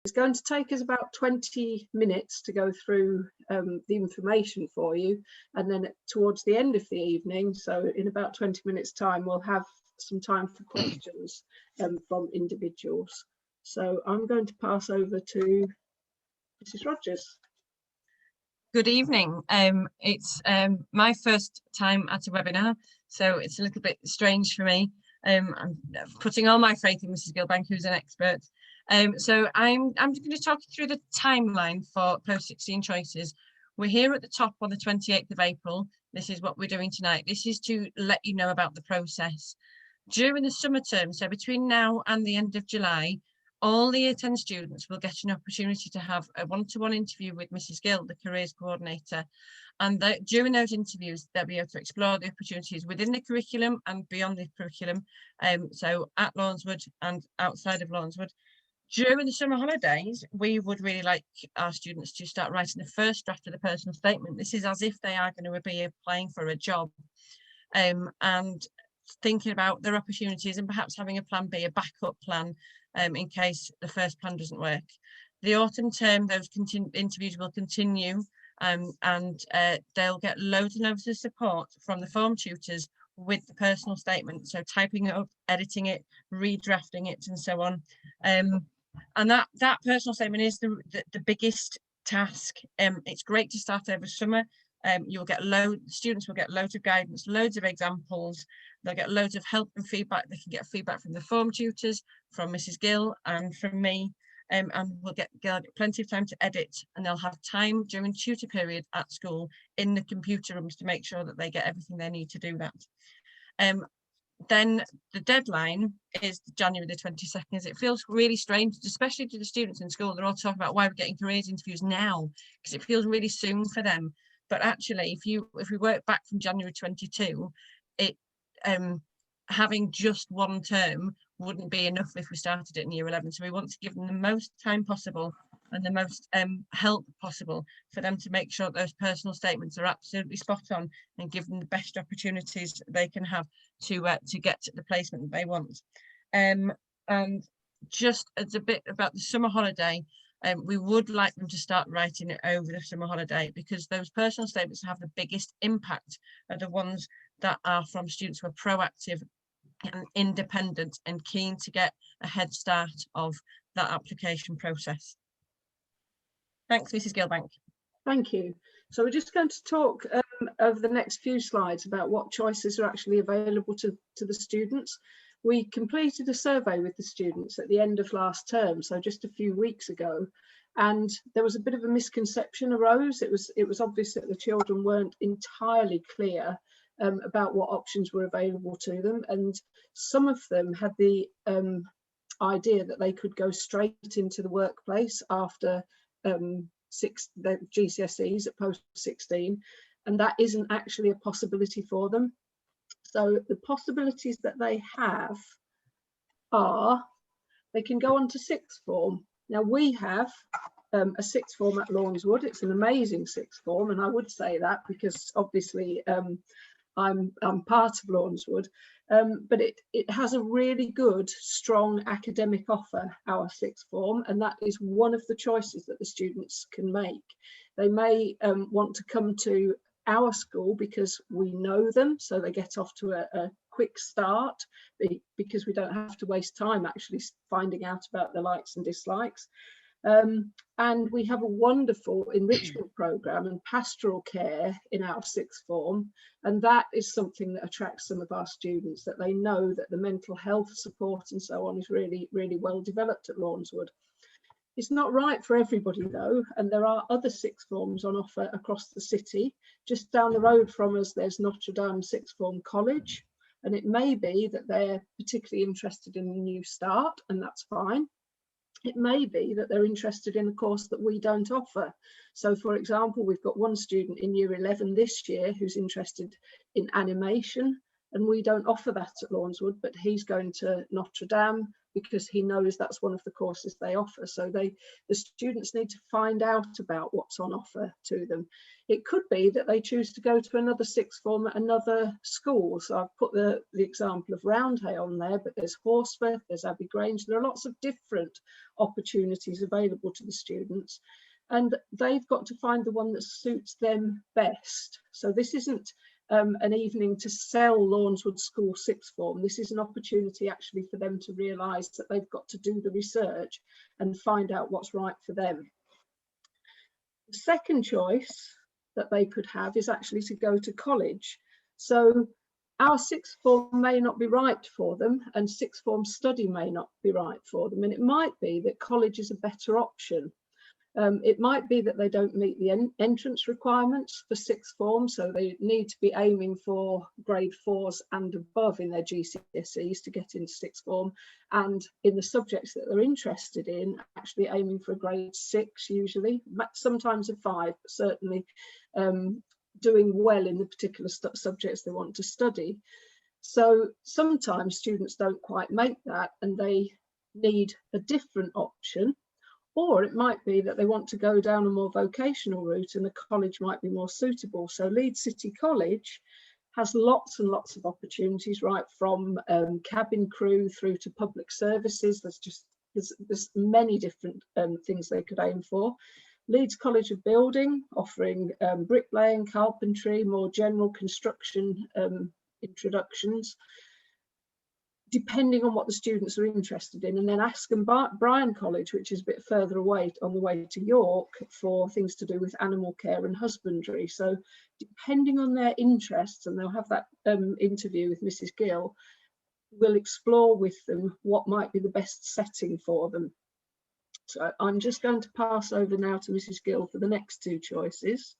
It's going to take us about 20 minutes to go through the information for you, and then towards the end of the evening, so in about 20 minutes time, we'll have some time for questions from individuals. So I'm going to pass over to Mrs. Rogers. Good evening. It's my first time at a webinar, so it's a little bit strange for me. I'm putting all my faith in Mrs. Gilbank, who's an expert. So I'm going to talk you through the timeline for post-16 choices. We're here at the top on the 28th of April. This is what we're doing tonight. This is to let you know about the process. During the summer term, so between now and the end of July, all the Year 10 students will get an opportunity to have a one-to-one interview with Mrs. Gill, the careers coordinator. And during those interviews, they'll be able to explore the opportunities within the curriculum and beyond the curriculum, so at Lawnswood and outside of Lawnswood. During the summer holidays, we would really like our students to start writing the first draft of the personal statement. This is as if they are going to be applying for a job, and thinking about their opportunities and perhaps having a plan B, a backup plan, in case the first plan doesn't work. The autumn term, those interviews will continue, and they'll get loads and loads of support from the form tutors with the personal statement, so typing it up, editing it, redrafting it, and so on. And that personal statement is the biggest task. It's great to start over summer. You'll get students will get loads of guidance, loads of examples. They'll get loads of help and feedback. They can get feedback from the form tutors, from Mrs. Gill and from me, and they'll get plenty of time to edit, and they'll have time during tutor period at school in the computer rooms to make sure that they get everything they need to do that. Then the deadline is January the 22nd. It feels really strange, especially to the students in school. They're all talking about why we're getting careers interviews now, because it feels really soon for them. But actually, if we work back from January 22, having just one term wouldn't be enough if we started it in year 11. So we want to give them the most time possible and the most help possible for them to make sure those personal statements are absolutely spot on, and give them the best opportunities they can have to get to the placement that they want. And just as a bit about the summer holiday, we would like them to start writing it over the summer holiday, because those personal statements have the biggest impact are the ones that are from students who are proactive and independent and keen to get a head start of that application process. Thanks, Mrs. Gilbank. Thank you. So we're just going to talk over the next few slides about what choices are actually available to the students. We completed a survey with the students at the end of last term, so just a few weeks ago, and there was a bit of a misconception arose. It was obvious that the children weren't entirely clear about what options were available to them, and some of them had the idea that they could go straight into the workplace after the GCSEs at post 16, and that isn't actually a possibility for them. So the possibilities that they have are they can go on to sixth form. Now we have a sixth form at Lawnswood. It's an amazing sixth form, and I would say that because obviously I'm part of Lawnswood, but it has a really good, strong academic offer, our sixth form, and that is one of the choices that the students can make. They may want to come to our school because we know them, so they get off to a quick start because we don't have to waste time actually finding out about their likes and dislikes. And we have a wonderful enrichment programme and pastoral care in our sixth form, and that is something that attracts some of our students, that they know that the mental health support and so on is really, really well developed at Lawnswood. It's not right for everybody though, and there are other sixth forms on offer across the city. Just down the road from us there's Notre Dame Sixth Form College, and it may be that they're particularly interested in a new start, and that's fine. It may be that they're interested in a course that we don't offer. So for example, we've got one student in year 11 this year who's interested in animation, and we don't offer that at Lawnswood, but he's going to Notre Dame because he knows that's one of the courses they offer. So the students need to find out about what's on offer to them. It could be that they choose to go to another sixth form at another school. So I've put the example of Roundhay on there, but there's Horsforth, there's Abbey Grange. There are lots of different opportunities available to the students, and they've got to find the one that suits them best. So this isn't an evening to sell Lawnswood School sixth form. This is an opportunity actually for them to realise that they've got to do the research and find out what's right for them. The second choice that they could have is actually to go to college. So our sixth form may not be right for them, and sixth form study may not be right for them, and it might be that college is a better option. It might be that they don't meet the entrance requirements for sixth form, so they need to be aiming for grade 4s and above in their GCSEs to get into sixth form, and in the subjects that they're interested in, actually aiming for a grade 6 usually, sometimes a 5, but certainly doing well in the particular subjects they want to study. So sometimes students don't quite make that and they need a different option. Or it might be that they want to go down a more vocational route and the college might be more suitable. So Leeds City College has lots and lots of opportunities, right from cabin crew through to public services. There's many different things they could aim for. Leeds College of Building offering bricklaying, carpentry, more general construction introductions, depending on what the students are interested in. And then Askham Bryan College, which is a bit further away on the way to York, for things to do with animal care and husbandry. So depending on their interests, and they'll have that interview with Mrs. Gill, we'll explore with them what might be the best setting for them. So I'm just going to pass over now to Mrs. Gill for the next two choices.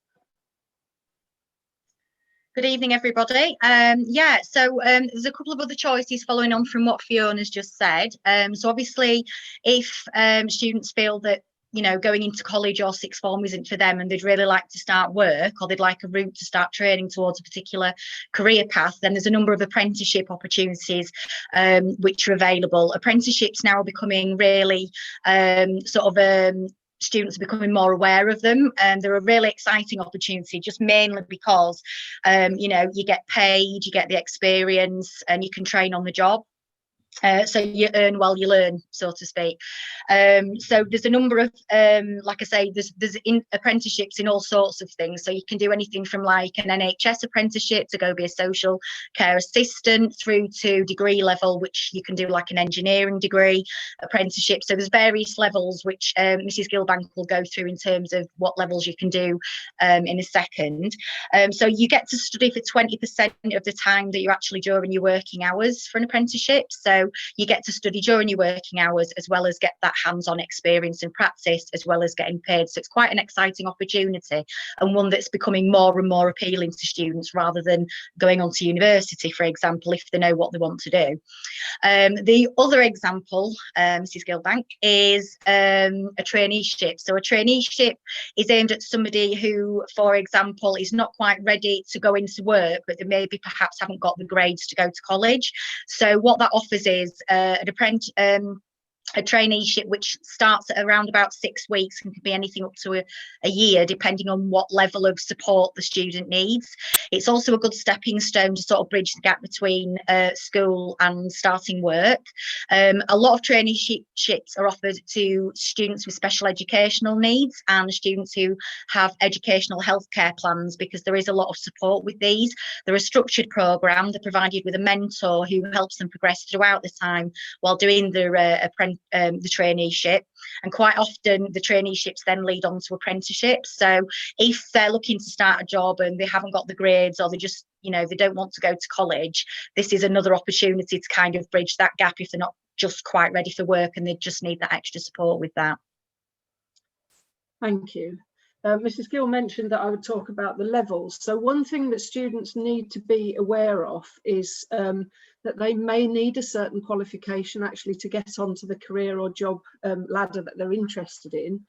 Good evening, everybody. So there's a couple of other choices following on from what Fiona's just said. So obviously, if students feel that, you know, going into college or sixth form isn't for them and they'd really like to start work, or they'd like a route to start training towards a particular career path, then there's a number of apprenticeship opportunities which are available. Apprenticeships now are becoming really students are becoming more aware of them, and they're a really exciting opportunity, just mainly because you know, you get paid, you get the experience, and you can train on the job. So you earn while you learn, so to speak. So there's a number of, like I say, there's apprenticeships in all sorts of things. So you can do anything from like an NHS apprenticeship to go be a social care assistant, through to degree level, which you can do like an engineering degree apprenticeship. So there's various levels which Mrs. Gilbank will go through in terms of what levels you can do in a second. So you get to study for 20% of the time that you're actually during your working hours for an apprenticeship. So you get to study during your working hours, as well as get that hands-on experience and practice, as well as getting paid. So it's quite an exciting opportunity, and one that's becoming more and more appealing to students, rather than going on to university, for example, if they know what they want to do. The other example, Mrs. Gilbank, is a traineeship. So a traineeship is aimed at somebody who, for example, is not quite ready to go into work, but they maybe perhaps haven't got the grades to go to college. So what that offers is a traineeship which starts at around about 6 weeks and can be anything up to a year, depending on what level of support the student needs. It's also a good stepping stone to sort of bridge the gap between school and starting work. A lot of traineeships are offered to students with special educational needs and students who have educational healthcare plans, because there is a lot of support with these. They're a structured programme. They're provided with a mentor who helps them progress throughout the time while doing their the traineeship, and quite often the traineeships then lead on to apprenticeships. So if they're looking to start a job and they haven't got the grades, or they just, you know, they don't want to go to college, this is another opportunity to kind of bridge that gap if they're not just quite ready for work and they just need that extra support with that. Thank you. Mrs. Gill mentioned that I would talk about the levels. So one thing that students need to be aware of is that they may need a certain qualification actually to get onto the career or job ladder that they're interested in.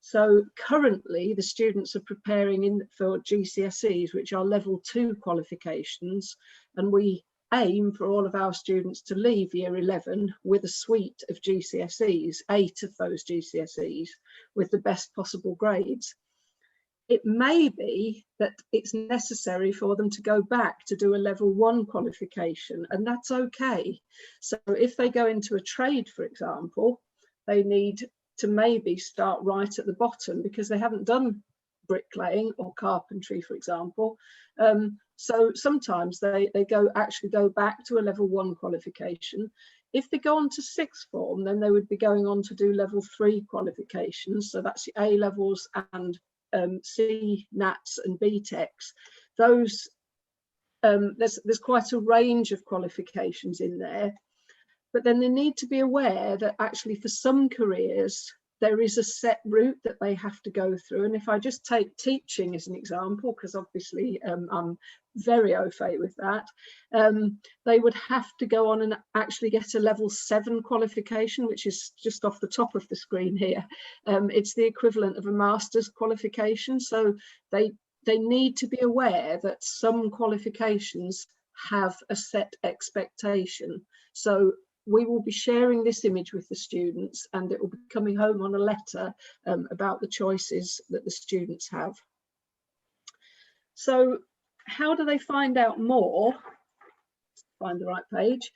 So currently the students are preparing for GCSEs, which are level 2 qualifications, and we aim for all of our students to leave year 11 with a suite of GCSEs, 8 of those GCSEs, with the best possible grades. It may be that it's necessary for them to go back to do a level 1 qualification, and that's okay. So if they go into a trade, for example, they need to maybe start right at the bottom because they haven't done bricklaying or carpentry, for example. So sometimes they actually go back to a level 1 qualification. If they go on to sixth form, then they would be going on to do level 3 qualifications. So that's the A levels and C Nats and BTECs. Those there's quite a range of qualifications in there, but then they need to be aware that actually for some careers there is a set route that they have to go through. And if I just take teaching as an example, because obviously I'm very au fait with that, they would have to go on and actually get a level 7 qualification, which is just off the top of the screen here. It's the equivalent of a master's qualification. So they need to be aware that some qualifications have a set expectation. So we will be sharing this image with the students, and it will be coming home on a letter about the choices that the students have. So how do they find out more? Find the right page.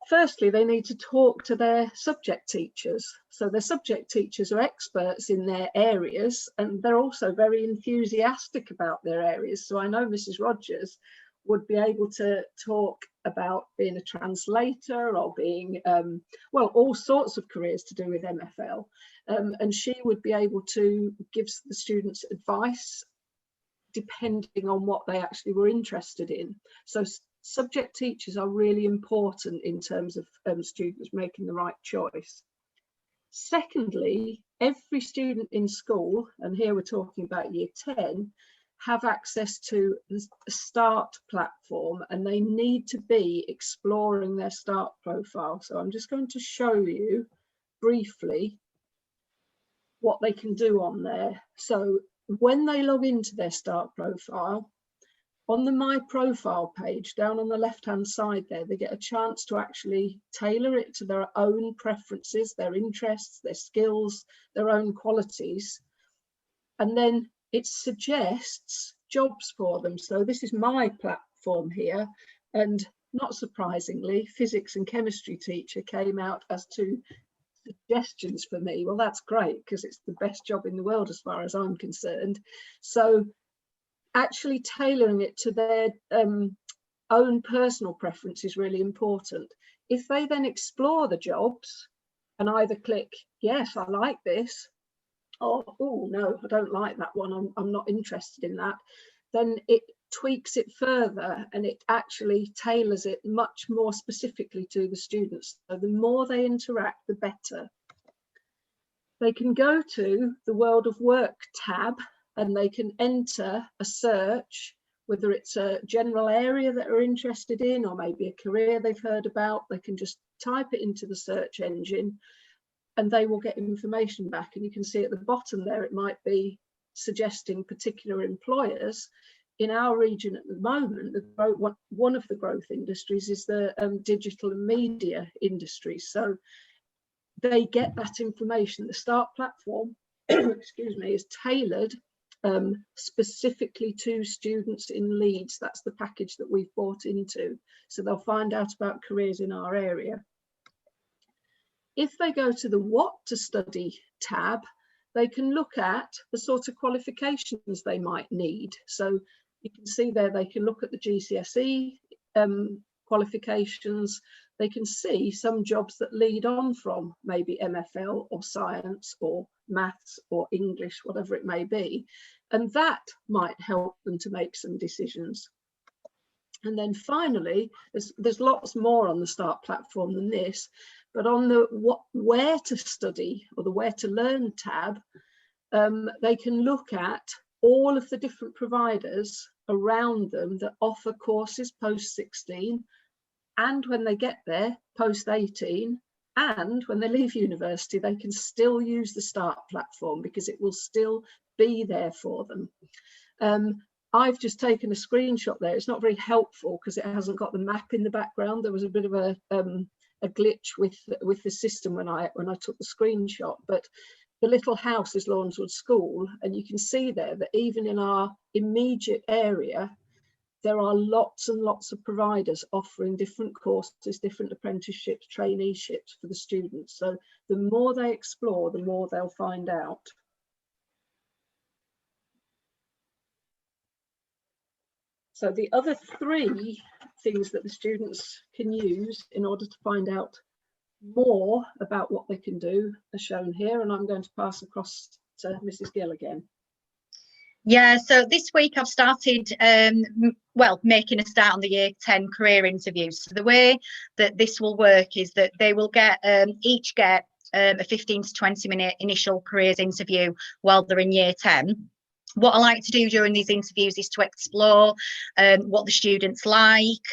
Firstly, they need to talk to their subject teachers. So their subject teachers are experts in their areas, and they're also very enthusiastic about their areas. So I know Mrs. Rogers would be able to talk about being a translator or being, well, all sorts of careers to do with MFL. And she would be able to give the students advice depending on what they actually were interested in. So subject teachers are really important in terms of students making the right choice. Secondly, every student in school, and here we're talking about year 10, have access to a START platform, and they need to be exploring their START profile. So I'm just going to show you briefly what they can do on there. So when they log into their START profile, on the My Profile page, down on the left-hand side there, they get a chance to actually tailor it to their own preferences, their interests, their skills, their own qualities. And then it suggests jobs for them. So this is my platform here, and not surprisingly, physics and chemistry teacher came out as 2 suggestions for me. Well, that's great because it's the best job in the world as far as I'm concerned. So actually tailoring it to their own personal preference is really important. If they then explore the jobs and either click, yes, I like this, or, oh no, I don't like that one, I'm not interested in that, then it tweaks it further and it actually tailors it much more specifically to the students. So the more they interact, the better. They can go to the World of Work tab and they can enter a search, whether it's a general area that they're interested in or maybe a career they've heard about. They can just type it into the search engine and they will get information back. And you can see at the bottom there, it might be suggesting particular employers. In our region at the moment, one of the growth industries is the digital and media industry. So they get that information. The START platform, excuse me, is tailored specifically to students in Leeds. That's the package that we've bought into. So they'll find out about careers in our area. If they go to the What to Study tab, they can look at the sort of qualifications they might need. So you can see there, they can look at the GCSE qualifications. They can see some jobs that lead on from maybe MFL or science or maths or English, whatever it may be. And that might help them to make some decisions. And then finally, there's lots more on the START platform than this, but on the where to study or the where to learn tab, they can look at all of the different providers around them that offer courses post 16, and when they get there post 18, and when they leave university, they can still use the START platform because it will still be there for them. I've just taken a screenshot there. It's not very helpful because it hasn't got the map in the background. There was a bit of a glitch with the system when I took the screenshot, but the little house is Lawnswood School, and you can see there that even in our immediate area, there are lots and lots of providers offering different courses, different apprenticeships, traineeships for the students. So the more they explore, the more they'll find out. So the other 3 things that the students can use in order to find out more about what they can do are shown here, and I'm going to pass across to Mrs. Gill again. Yeah, so this week I've started, making a start on the Year 10 career interviews. So the way that this will work is that they will each get a 15 to 20 minute initial careers interview while they're in Year 10. What I like to do during these interviews is to explore what the students like,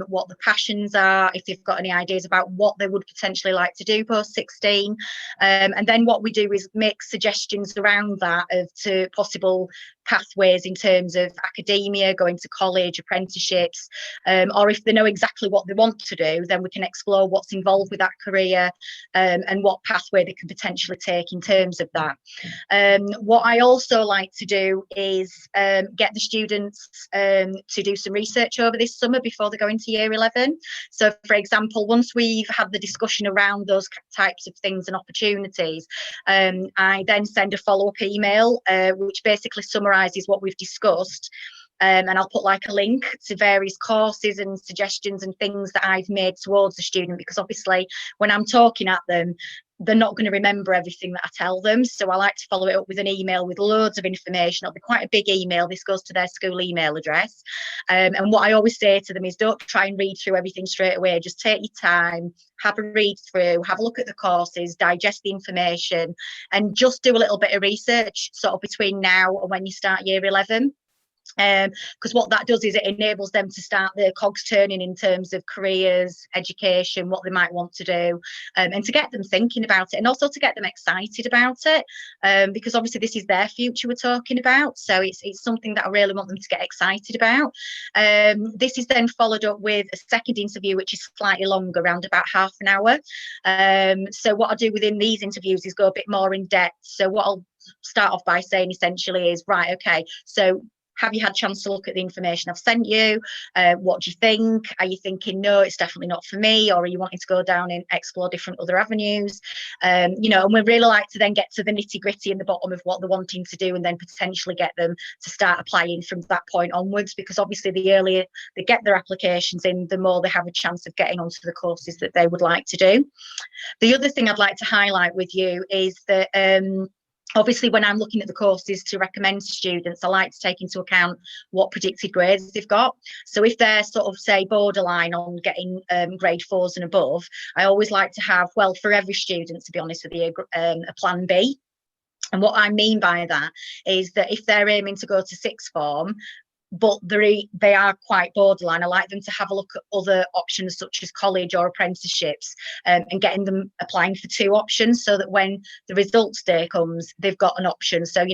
what the passions are, if they've got any ideas about what they would potentially like to do post 16. And then what we do is make suggestions around that to possible pathways in terms of academia, going to college, apprenticeships, or if they know exactly what they want to do, then we can explore what's involved with that career and what pathway they can potentially take in terms of that. What I also like to do is get the students to do some research over this summer before they go into Year 11. So, for example, once we've had the discussion around those types of things and opportunities, I then send a follow-up email which basically summarises what we've discussed. And I'll put like a link to various courses and suggestions and things that I've made towards the student, because obviously when I'm talking at them, they're not going to remember everything that I tell them. So I like to follow it up with an email with loads of information. It'll be quite a big email. This goes to their school email address. And what I always say to them is, don't try and read through everything straight away. Just take your time, have a read through, have a look at the courses, digest the information, and just do a little bit of research sort of between now and when you start Year 11. Because what that does is it enables them to start their cogs turning in terms of careers, education, what they might want to do, and to get them thinking about it, and also to get them excited about it, because obviously this is their future we're talking about, so it's something that I really want them to get excited about. This is then followed up with a second interview, which is slightly longer, around about half an hour. So what I'll do within these interviews is go a bit more in depth. So what I'll start off by saying essentially is, right, okay, so have you had a chance to look at the information I've sent you? What do you think? Are you thinking, no, it's definitely not for me? Or are you wanting to go down and explore different other avenues? And we really like to then get to the nitty gritty in the bottom of what they're wanting to do, and then potentially get them to start applying from that point onwards, because obviously the earlier they get their applications in, the more they have a chance of getting onto the courses that they would like to do. The other thing I'd like to highlight with you is that obviously, when I'm looking at the courses to recommend to students, I like to take into account what predicted grades they've got. So if they're sort of, say, borderline on getting grade 4s and above, I always like to have, well, for every student, to be honest with you, a plan B. And what I mean by that is that if they're aiming to go to sixth form, but they are quite borderline, I like them to have a look at other options such as college or apprenticeships, and getting them applying for 2 options, so that when the results day comes, they've got an option. So,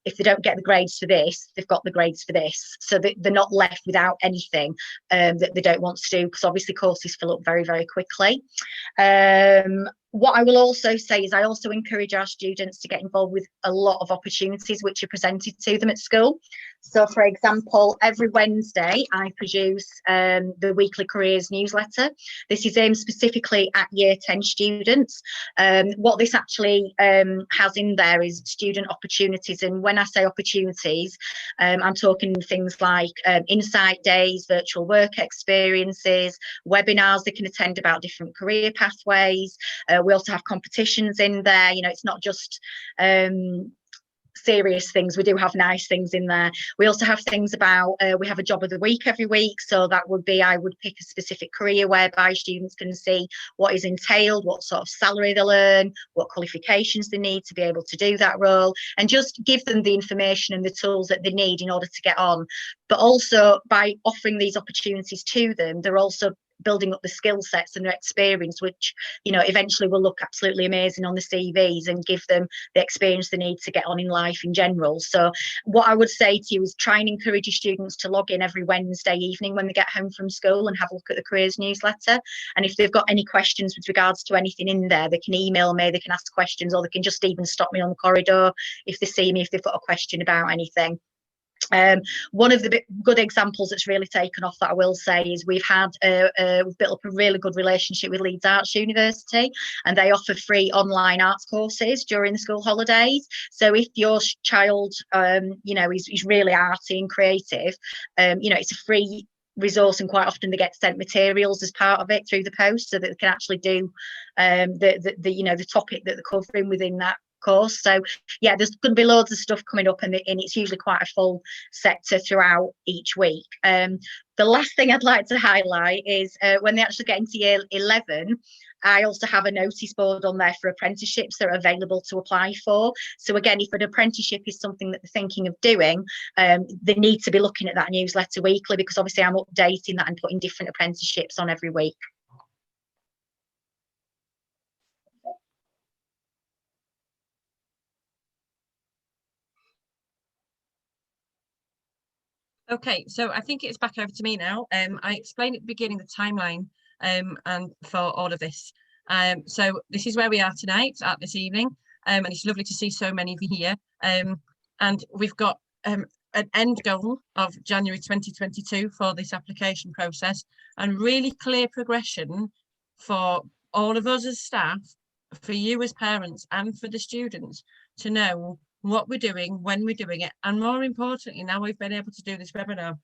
if they don't get the grades for this, they've got the grades for this, so that they're not left without anything that they don't want to do, because obviously courses fill up very, very quickly. What I will also say is I also encourage our students to get involved with a lot of opportunities which are presented to them at school. So, for example, every Wednesday I produce the weekly careers newsletter. This is aimed specifically at Year 10 students. What this actually has in there is student opportunities, and when I say opportunities, I'm talking things like insight days, virtual work experiences, webinars they can attend about different career pathways. We also have competitions in there. It's not just serious things. We do have nice things in there. We also have things about, we have a job of the week every week. So that would be, I would pick a specific career whereby students can see what is entailed, what sort of salary they'll earn, what qualifications they need to be able to do that role, and just give them the information and the tools that they need in order to get on. But also by offering these opportunities to them, they're also building up the skill sets and their experience, which, you know, eventually will look absolutely amazing on the CVs and give them the experience they need to get on in life in general. So what I would say to you is try and encourage your students to log in every Wednesday evening when they get home from school and have a look at the careers newsletter. And if they've got any questions with regards to anything in there, they can email me, they can ask questions, or they can just even stop me on the corridor if they see me, if they've got a question about anything. One of the good examples that's really taken off that I will say is we've built up a really good relationship with Leeds Arts University, and they offer free online arts courses during the school holidays. So if your child, you know, is really arty and creative, you know, it's a free resource, and quite often they get sent materials as part of it through the post, so that they can actually do the you know, the topic that they're covering within that course. So yeah, there's going to be loads of stuff coming up, and it's usually quite a full sector throughout each week. The last thing I'd like to highlight is when they actually get into year 11, I also have a notice board on there for apprenticeships that are available to apply for. So again, if an apprenticeship is something that they're thinking of doing, they need to be looking at that newsletter weekly, because obviously I'm updating that and putting different apprenticeships on every week. Okay, so I think it's back over to me now. I explained at the beginning the timeline and for all of this. So this is where we are tonight, at this evening, and it's lovely to see so many of you here. And we've got an end goal of January 2022 for this application process, and really clear progression for all of us as staff, for you as parents, and for the students to know what we're doing, when we're doing it, and more importantly, now we've been able to do this webinar,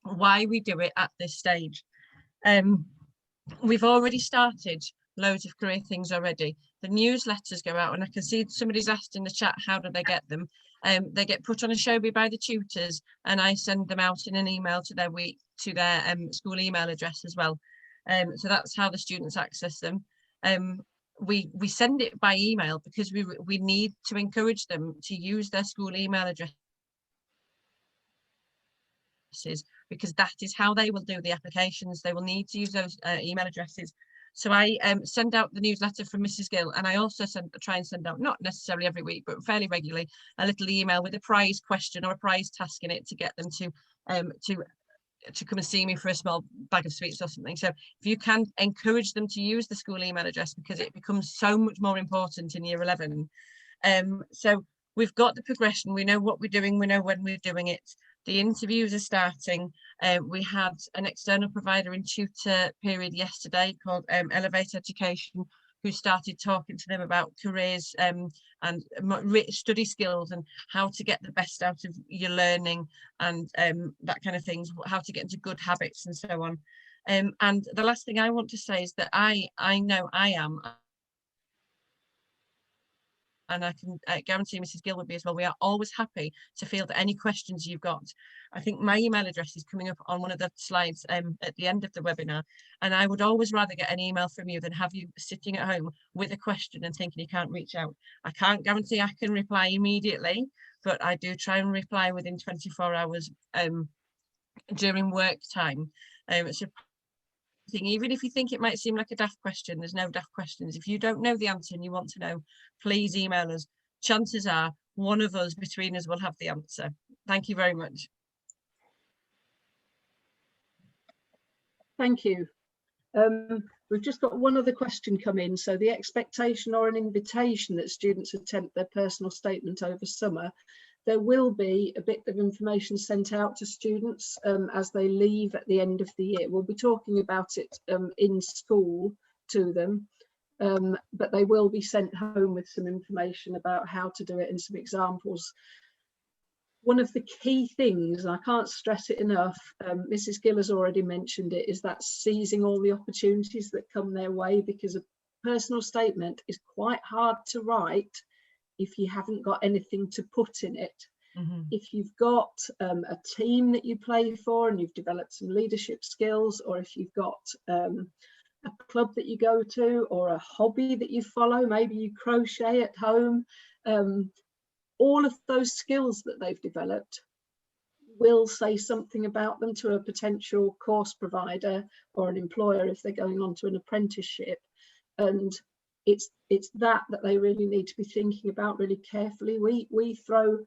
why we do it at this stage. We've already started loads of career things already. The newsletters go out, and I can see somebody's asked in the chat, how do they get them? They get put on a Shobi by the tutors, and I send them out in an email to their school email address as well. So that's how the students access them. We send it by email because we need to encourage them to use their school email addresses, because that is how they will do the applications. They will need to use those email addresses. So I send out the newsletter from Mrs. Gill, and I also try and send out, not necessarily every week, but fairly regularly, a little email with a prize question or a prize task in it to get them to come and see me for a small bag of sweets or something. So if you can encourage them to use the school email address, because it becomes so much more important in year 11. So we've got the progression, we know what we're doing, we know when we're doing it. The interviews are starting. We had an external provider in tutor period yesterday called Elevate Education, who started talking to them about careers and study skills and how to get the best out of your learning and that kind of things, how to get into good habits and so on. And the last thing I want to say is that I know I am, and I can guarantee Mrs. Gill would be as well, we are always happy to field any questions you've got. I think my email address is coming up on one of the slides at the end of the webinar, and I would always rather get an email from you than have you sitting at home with a question and thinking you can't reach out. I can't guarantee I can reply immediately, but I do try and reply within 24 hours during work time. So even if you think it might seem like a daft question, there's no daft questions. If you don't know the answer and you want to know, please email us. Chances are one of us between us will have the answer. Thank you very much. Thank you. We've just got one other question come in. So the expectation or an invitation that students attempt their personal statement over summer, there will be a bit of information sent out to students as they leave at the end of the year. We'll be talking about it in school to them, but they will be sent home with some information about how to do it and some examples. One of the key things, and I can't stress it enough, Mrs. Gill has already mentioned it, is that seizing all the opportunities that come their way, because a personal statement is quite hard to write if you haven't got anything to put in it. Mm-hmm. If you've got a team that you play for and you've developed some leadership skills, or if you've got a club that you go to, or a hobby that you follow, maybe you crochet at home, all of those skills that they've developed will say something about them to a potential course provider or an employer if they're going on to an apprenticeship. And it's that they really need to be thinking about really carefully. We throw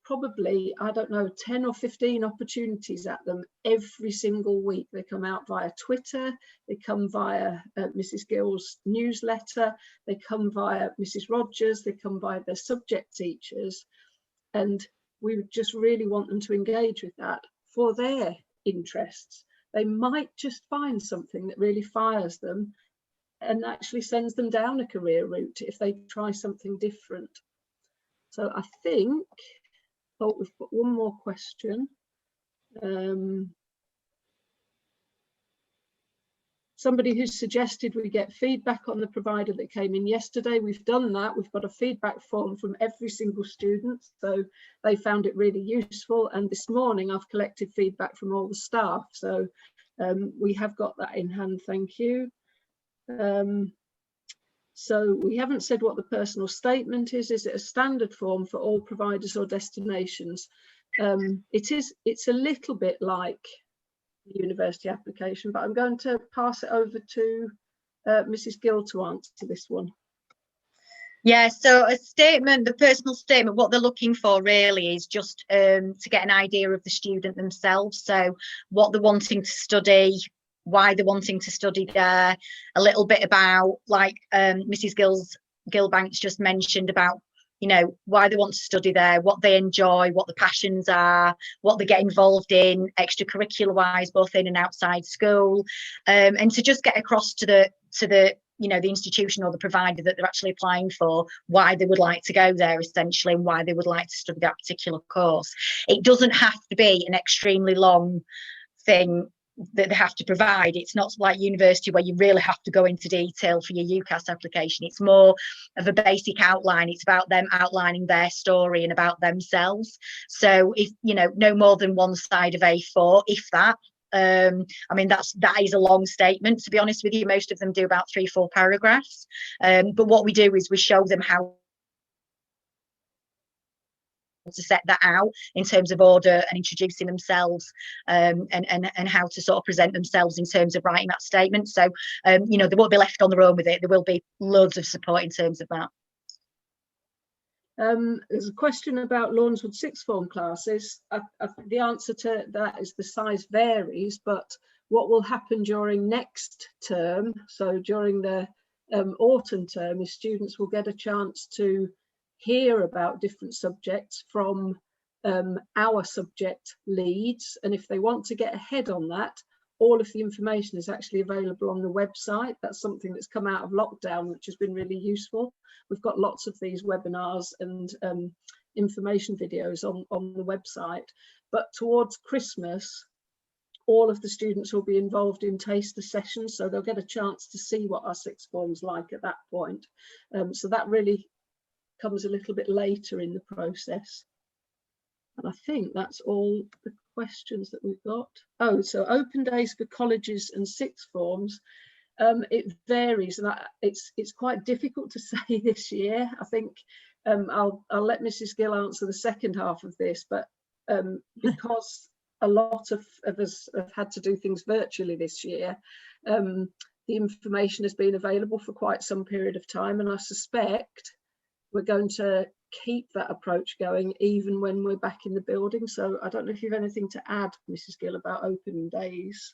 probably, I don't know, 10 or 15 opportunities at them every single week. They come out via Twitter, they come via Mrs. Gill's newsletter, they come via Mrs. Rogers, they come via their subject teachers. And we would just really want them to engage with that for their interests. They might just find something that really fires them and actually sends them down a career route if they try something different. So I think, oh, we've got one more question. Somebody who's suggested we get feedback on the provider that came in yesterday. We've done that. We've got a feedback form from every single student, so they found it really useful. And this morning I've collected feedback from all the staff, so we have got that in hand. Thank you. So we haven't said what the personal statement is. Is it a standard form for all providers or destinations? It's a little bit like the university application, but I'm going to pass it over to Mrs. Gill to answer this one. Yeah, so a statement, the personal statement, what they're looking for really is just to get an idea of the student themselves. So what they're wanting to study, why they're wanting to study there, a little bit about, like Mrs. Gillbanks just mentioned about, you know, why they want to study there, what they enjoy, what the passions are, what they get involved in extracurricular wise, both in and outside school, and to just get across to the you know, the institution or the provider that they're actually applying for, why they would like to go there essentially, and why they would like to study that particular course. It doesn't have to be an extremely long thing that they have to provide. It's not like university where you really have to go into detail for your UCAS application. It's more of a basic outline. It's about them outlining their story and about themselves. So if, you know, no more than one side of A4, if that. I mean, that is a long statement, to be honest with you. Most of them do about 3-4 paragraphs. But what we do is we show them how to set that out in terms of order and introducing themselves, and how to sort of present themselves in terms of writing that statement. So you know, they won't be left on their own with it. There will be loads of support in terms of that. There's a question about Lawnswood sixth form classes. The answer to that is the size varies, but what will happen during next term, so during the autumn term, is students will get a chance to hear about different subjects from our subject leads, and if they want to get ahead on that, all of the information is actually available on the website. That's something that's come out of lockdown, which has been really useful. We've got lots of these webinars and information videos on the website, but towards Christmas all of the students will be involved in taster sessions, so they'll get a chance to see what our sixth form's like at that point. So that really comes a little bit later in the process. And I think that's all the questions that we've got. Oh, so open days for colleges and sixth forms. It varies, and it's quite difficult to say this year. I think I'll let Mrs. Gill answer the second half of this, but because a lot of us have had to do things virtually this year, the information has been available for quite some period of time, and I suspect we're going to keep that approach going even when we're back in the building. So I don't know if you have anything to add, Mrs. Gill, about open days.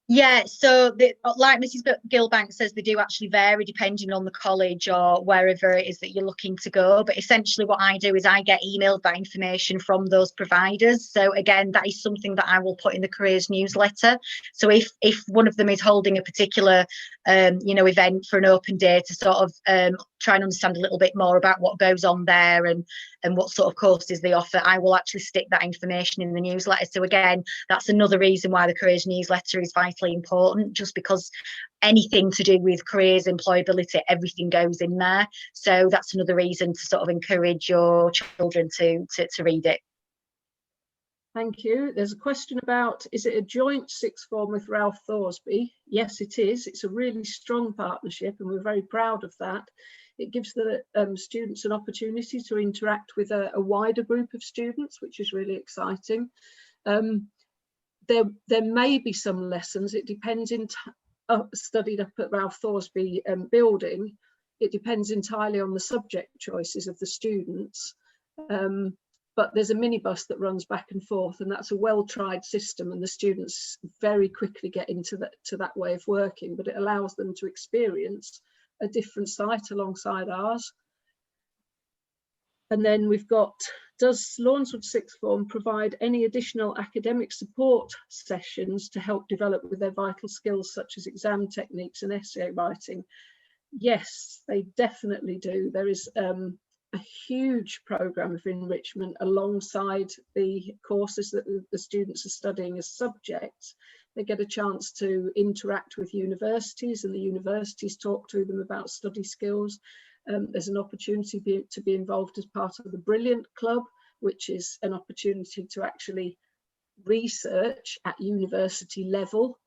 Yeah, so like Mrs. Gillbank says, they do actually vary depending on the college or wherever it is that you're looking to go. But essentially what I do is I get emailed that information from those providers. So again, that is something that I will put in the careers newsletter. So if one of them is holding a particular you know, event for an open day to sort of try and understand a little bit more about what goes on there and what sort of courses they offer, I will actually stick that information in the newsletter. So again, that's another reason why the careers newsletter is vitally important, just because anything to do with careers, employability, everything goes in there. So that's another reason to sort of encourage your children to read it. Thank you. There's a question about, is it a joint sixth form with Ralph Thoresby? Yes, it is. It's a really strong partnership and we're very proud of that. It gives the students an opportunity to interact with a wider group of students, which is really exciting. There may be some lessons, it depends, studied up at Ralph Thoresby building, it depends entirely on the subject choices of the students. But there's a minibus that runs back and forth, and that's a well-tried system, and the students very quickly get into that way of working, but it allows them to experience a different site alongside ours. And then we've got, does Lawnswood Sixth Form provide any additional academic support sessions to help develop with their vital skills such as exam techniques and essay writing? Yes, they definitely do. There is a huge programme of enrichment alongside the courses that the students are studying as subjects. They get a chance to interact with universities, and the universities talk to them about study skills. There's an opportunity to be involved as part of the Brilliant Club, which is an opportunity to actually research at university level.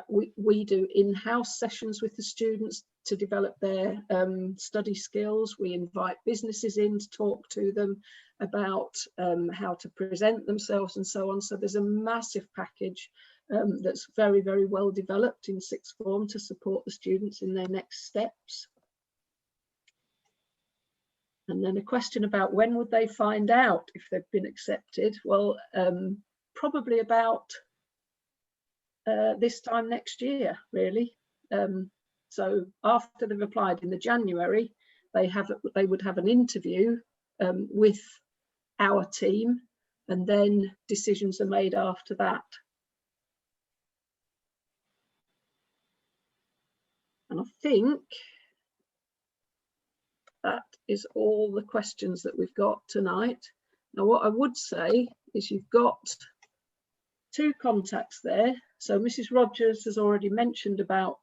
We do in-house sessions with the students to develop their study skills. We invite businesses in to talk to them about how to present themselves and so on. So there's a massive package that's very, very well developed in sixth form to support the students in their next steps. And then a question about when would they find out if they've been accepted? Well, probably about this time next year, really. So after they've applied in the January, they would have an interview with our team, and then decisions are made after that. And I think that is all the questions that we've got tonight. Now, what I would say is you've got two contacts there. So Mrs. Rogers has already mentioned about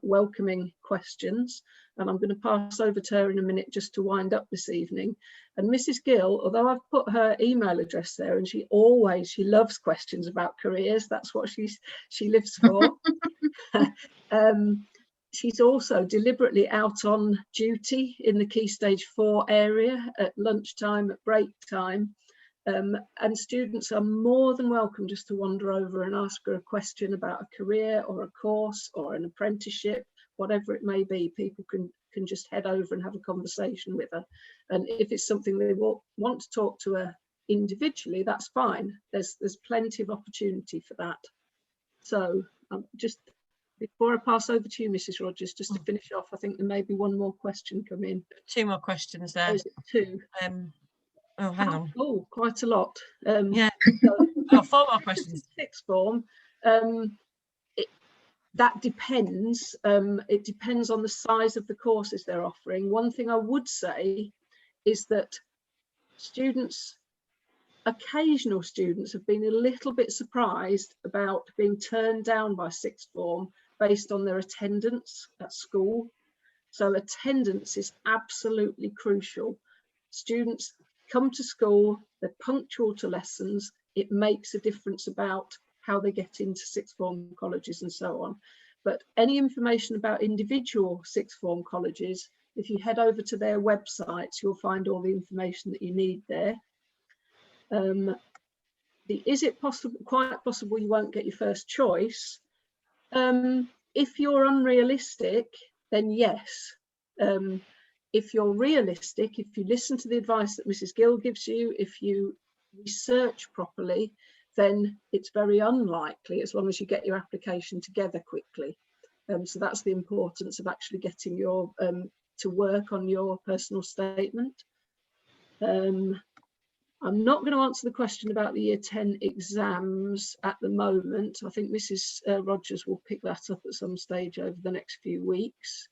welcoming questions, and I'm going to pass over to her in a minute just to wind up this evening. And Mrs. Gill, although I've put her email address there, and she loves questions about careers, that's what she lives for. She's also deliberately out on duty in the Key Stage 4 area at lunchtime, at break time. And students are more than welcome just to wander over and ask her a question about a career or a course or an apprenticeship, whatever it may be. People can just head over and have a conversation with her. And if it's something they want to talk to her individually, that's fine. There's plenty of opportunity for that. So just before I pass over to you, Mrs. Rogers, just to finish off, I think there may be one more question come in. Two more questions there. Oh, is it two? Oh, hang on. Oh, quite a lot. Yeah. So, 4 more questions. Sixth form, that depends. It depends on the size of the courses they're offering. One thing I would say is that occasional students have been a little bit surprised about being turned down by sixth form based on their attendance at school. So attendance is absolutely crucial. Students come to school, they're punctual to lessons, it makes a difference about how they get into sixth form colleges and so on. But any information about individual sixth form colleges, if you head over to their websites, you'll find all the information that you need there. Is it possible, quite possible you won't get your first choice? If you're unrealistic, then yes. If you're realistic, if you listen to the advice that Mrs. Gill gives you, if you research properly, then it's very unlikely, as long as you get your application together quickly. So that's the importance of actually getting your to work on your personal statement. I'm not going to answer the question about the Year 10 exams at the moment. I think Mrs. Rogers will pick that up at some stage over the next few weeks.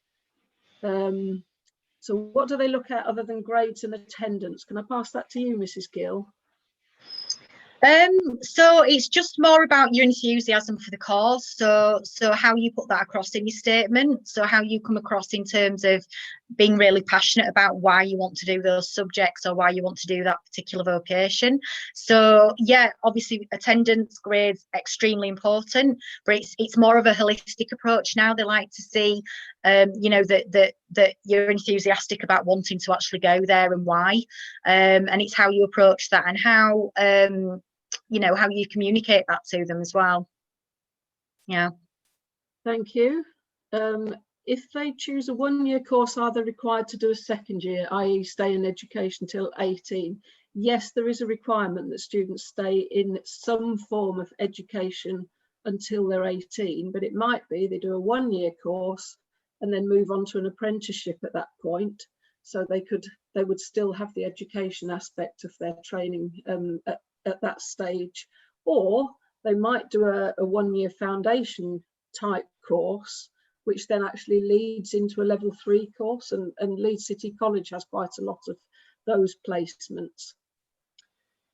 So what do they look at other than grades and attendance? Can I pass that to you, Mrs. Gill? So it's just more about your enthusiasm for the course. So how you put that across in your statement. So how you come across in terms of being really passionate about why you want to do those subjects or why you want to do that particular vocation. So yeah, obviously attendance, grades, extremely important, but it's more of a holistic approach now. They like to see you know, that you're enthusiastic about wanting to actually go there and why. And it's how you approach that and how, you know, how you communicate that to them as well. Yeah. Thank you. If they choose a one-year course, are they required to do a second year, i.e. stay in education till 18? Yes, there is a requirement that students stay in some form of education until they're 18, but it might be they do a one-year course and then move on to an apprenticeship at that point. So they would still have the education aspect of their training at that stage, or they might do a one-year foundation type course, which then actually leads into a level 3 course, and Leeds City College has quite a lot of those placements.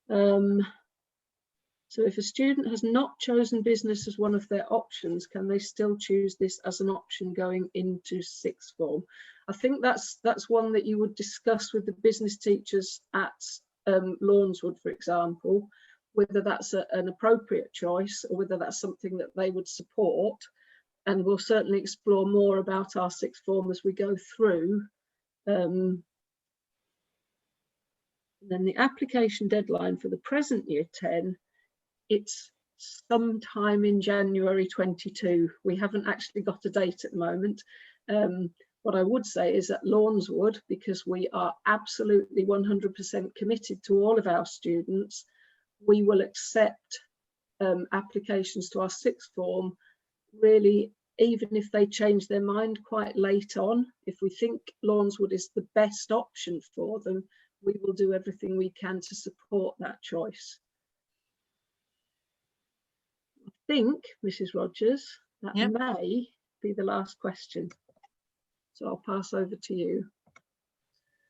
So if a student has not chosen business as one of their options, can they still choose this as an option going into sixth form? I think that's one that you would discuss with the business teachers at Lawnswood, for example, whether that's an appropriate choice or whether that's something that they would support. And we'll certainly explore more about our sixth form as we go through. Then the application deadline for the present year 10, it's sometime in January 22. We haven't actually got a date at the moment. What I would say is at Lawnswood, because we are absolutely 100% committed to all of our students, we will accept applications to our sixth form really, even if they change their mind quite late on. If we think Lawnswood is the best option for them, we will do everything we can to support that choice. I think, Mrs. Rogers, that may be the last question. So I'll pass over to you.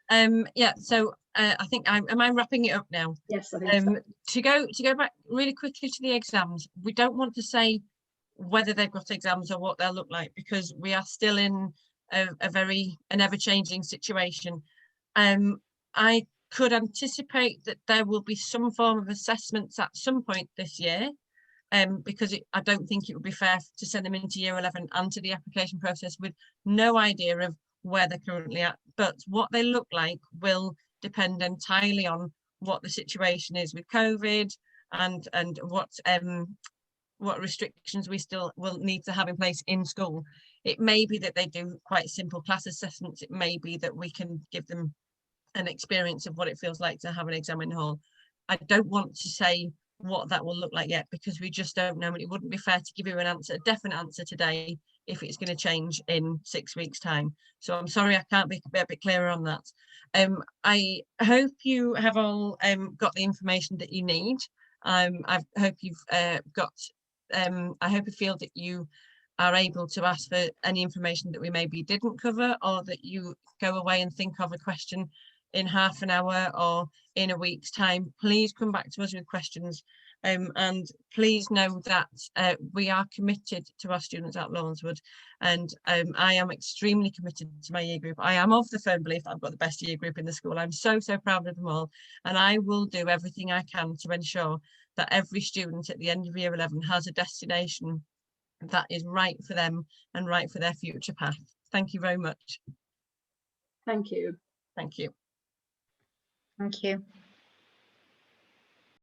Yeah, so I think am I wrapping it up now? Yes, I think so. To go back really quickly to the exams, we don't want to say whether they've got exams or what they'll look like, because we are still in an ever-changing situation. I could anticipate that there will be some form of assessments at some point this year, because I don't think it would be fair to send them into year 11 and to the application process with no idea of where they're currently at. But what they look like will depend entirely on what the situation is with COVID and what restrictions we still will need to have in place in school. It may be that they do quite simple class assessments. It may be that we can give them an experience of what it feels like to have an exam in the hall. I don't want to say what that will look like yet, because we just don't know, and it wouldn't be fair to give you an answer, a definite answer today, if it's going to change in 6 weeks' time. So I'm sorry I can't be a bit clearer on that. I hope you have all got the information that you need. I hope you've I hope you feel that you are able to ask for any information that we maybe didn't cover, or that you go away and think of a question in half an hour or in a week's time. Please come back to us with questions, and please know that we are committed to our students at Lawnswood, and I am extremely committed to my year group. I am of the firm belief that I've got the best year group in the school. I'm so proud of them all, and I will do everything I can to ensure that every student at the end of year 11 has a destination that is right for them and right for their future path. Thank you very much. Thank you. Thank you. Thank you.